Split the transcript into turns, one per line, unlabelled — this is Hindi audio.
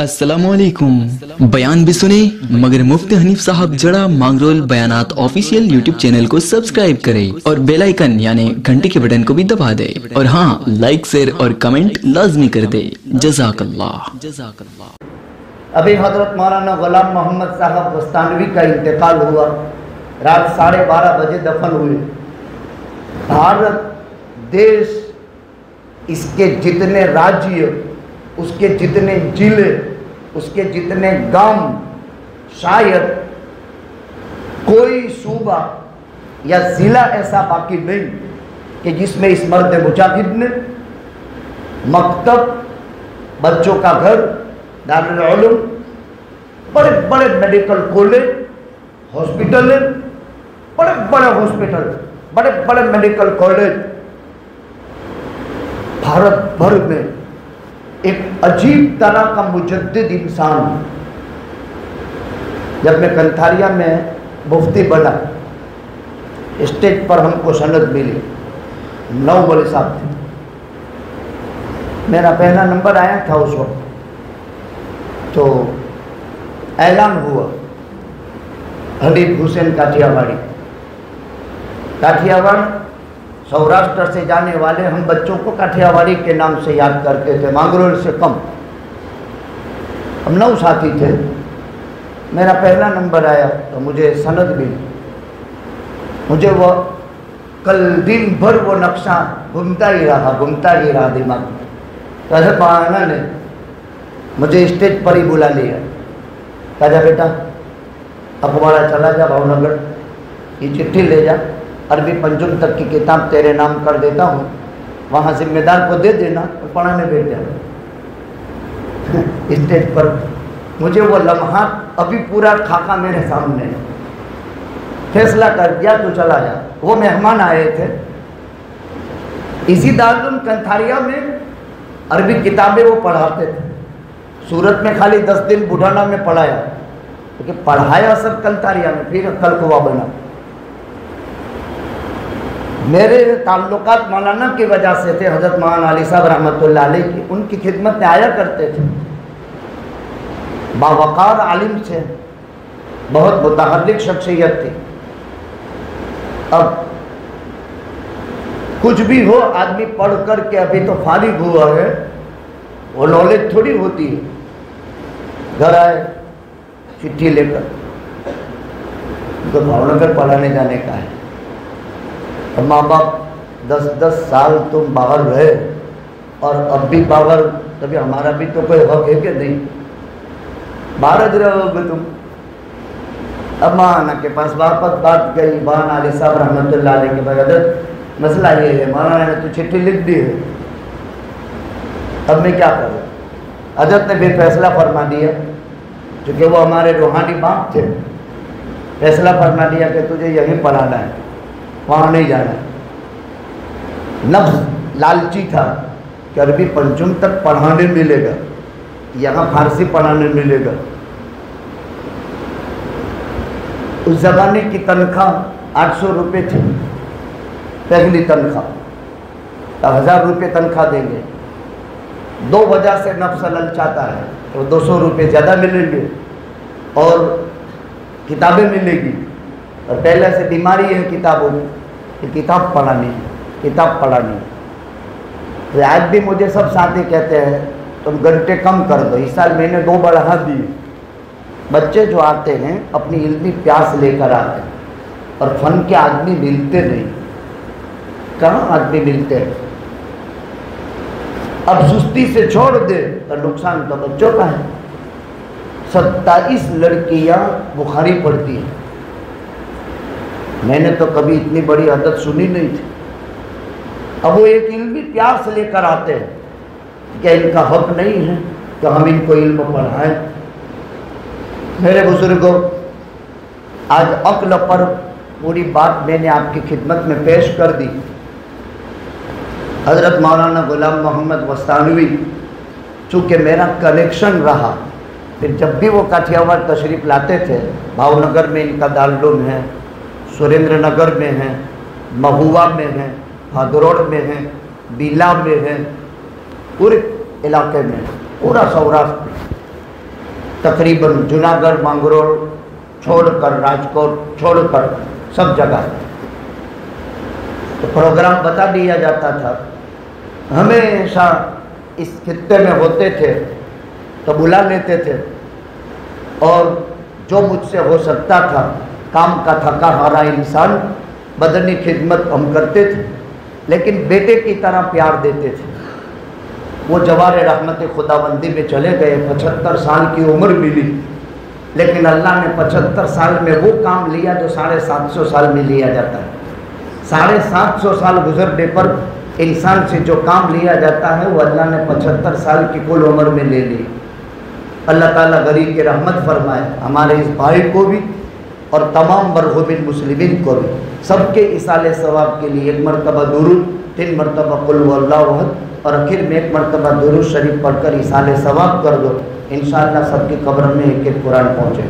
अस्सलामुअलैकुम। बयान भी सुने मगर मुफ्ती हनीफ साहब जड़ा मांगरोल बयानात ऑफिशियल यूट्यूब चैनल को सब्सक्राइब करें और बेल आइकन यानी घंटी के बटन को भी दबा दे और हाँ, लाइक शेयर और कमेंट लाजमी कर दे। जज़ाकल्लाह।
अभी हजरत मौलाना गुलाम मोहम्मद साहब वस्तानवी का इंतकाल हुआ। रात 12:30 बजे दफन हुए। भारत देश, इसके जितने राज्य, उसके जितने जिले, उसके जितने गांव, शायद कोई सूबा या जिला ऐसा बाकी नहीं कि जिसमें इस मर्द मुजाहिद ने मकतब, बच्चों का घर, दारुल उलूम, बड़े बड़े मेडिकल कॉलेज, हॉस्पिटल, बड़े बड़े हॉस्पिटल, बड़े बड़े मेडिकल कॉलेज भारत भर में एक अजीब तरह का मुजद्दिद इंसान। जब मैं कंथारिया में मुफ्ती बना, स्टेज पर हमको सनद मिली, 9 बड़े साहब थे, मेरा पहला नंबर आया था उस वक्त। तो ऐलान हुआ, हबीब हुसैन काठियावाड़ी, काठियावाड़ सौराष्ट्र से जाने वाले हम बच्चों को काठियावाड़ी के नाम से याद करते थे, मांगरोल से कम। हम 9 साथी थे। मेरा पहला नंबर आया तो मुझे सनद मिली। मुझे वो कल दिन भर वो नक्शा घूमता ही रहा दिमाग में। तो बहाना ने मुझे स्टेज पर ही बुला लिया। कहा, बेटा अखबारा चला जा भावनगर, ये चिट्ठी ले जा, अरबी पंजुम तक की किताब तेरे नाम कर देता हूँ, वहाँ जिम्मेदार को दे देना और पढ़ाने बैठ जाना। स्टेज पर मुझे वो लम्हा अभी पूरा खाका मेरे सामने है। फैसला कर दिया तो चला जा। वो मेहमान आए थे, इसी दारुल कंथारिया में अरबी किताबें वो पढ़ाते थे। सूरत में खाली 10 दिन बुढ़ाना में पढ़ाया, क्योंकि पढ़ाया सब कंथारिया में, फिर कल कुआ बना। मेरे ताल्लुकात मौलाना की वजह से थे, हजरत मौलाना अली साहब रहमतुल्लाह अलैह की, उनकी खिदमत में आया करते थे। बावकार आलिम थे, बहुत मुतहर्रिक शख्सियत थी। अब कुछ भी हो, आदमी पढ़ कर के अभी तो फारिग हुआ है, वो नॉलेज थोड़ी होती है। घर आए चिट्ठी लेकर, तो भावनगर पढ़ाने जाने का है। तो माँ बाप 10-10 साल तुम बाहर रहे और अब भी बाहर, तभी हमारा भी तो कोई हक है कि नहीं, बाहर रहोगे तुम। अब मौलाना के पास वापस बात गई। मौलाना अली साहब रहमतुल्लाह अलैह के बगैर मसला ये है, मौलाना ने तो चिट्ठी लिख दी है, अब मैं क्या करूँ। हजरत ने फिर फैसला फरमा दिया, क्योंकि वो हमारे रूहानी बाप थे, फैसला फरमा दिया कि तुझे यहीं पढ़ाना है, वहाँ नहीं जाना। नफ्स लालची था कि अरबी पंचम तक पढ़ाने मिलेगा, यहाँ फारसी पढ़ाने मिलेगा। उस ज़माने की तनख्वाह 800 रुपये थी, पहली तनख्वाह। तो 1000 रुपये तनख्वाह देंगे। 2 वजह से नफ्स ललचाता है, तो 200 रुपये ज़्यादा मिलेंगे और किताबें मिलेगी। और पहले से बीमारी है किताबों में कि किताब पढ़ानी। तो आज भी मुझे सब साथी कहते हैं तुम घंटे कम कर दो। इस साल मैंने 2 बढ़ा दिए। बच्चे जो आते हैं अपनी इल्मी प्यास लेकर आते हैं, और फन के आदमी मिलते नहीं। कहाँ आदमी मिलते हैं। अब सुस्ती से छोड़ दे तो नुकसान तो बच्चों का है। 27 लड़कियाँ बुखारी पढ़ती हैं। मैंने तो कभी इतनी बड़ी आदत सुनी नहीं थी। अब वो एक इल्मी प्यास लेकर आते हैं, क्या इनका हक नहीं है तो हम इनको इल्म पढ़ाएं। मेरे बुजुर्गों, आज अक्ल पर पूरी बात मैंने आपकी खिदमत में पेश कर दी। हज़रत मौलाना गुलाम मोहम्मद वस्तानवी, चूँकि मेरा कनेक्शन रहा, फिर जब भी वो काठियावाड़ तशरीफ़ लाते थे, भावनगर में इनका दारुल है, सुरेंद्र नगर में है, महुआ में है, भादरोड़ में है, बीला में है, पूरे इलाके में, पूरा सौराष्ट्र तकरीबन जूनागढ़, मांगरोल छोड़कर, राजकोट छोड़कर सब जगह तो प्रोग्राम बता दिया जाता था। हमेशा इस खित्ते में होते थे तो बुला लेते थे, और जो मुझसे हो सकता था, काम का थका हारा इंसान, बदनी खिदमत हम करते थे, लेकिन बेटे की तरह प्यार देते थे। वो जवारे रहमत खुदाबंदी में चले गए, 75 साल की उम्र मिली, लेकिन अल्लाह ने 75 साल में वो काम लिया जो 750 साल में लिया जाता है। 750 साल गुजरने पर इंसान से जो काम लिया जाता है वो अल्लाह ने 75 साल की कुल उम्र में ले ली। अल्लाह ताला गरीब की रहमत फरमाए हमारे इस भाई को भी और तमाम मरहूमिन मुस्लिमीन को भी, सबके इसाले सवाब के लिए 1 मरतबा दुरूद, 3 मरतबा कुल हुवल्लाहु अहद और आखिर में 1 मरतबा दुरूद शरीफ पढ़कर इसाले सवाब कर दो। इंशाअल्लाह सबकी कब्र में एक-एक कुरान पहुँचे।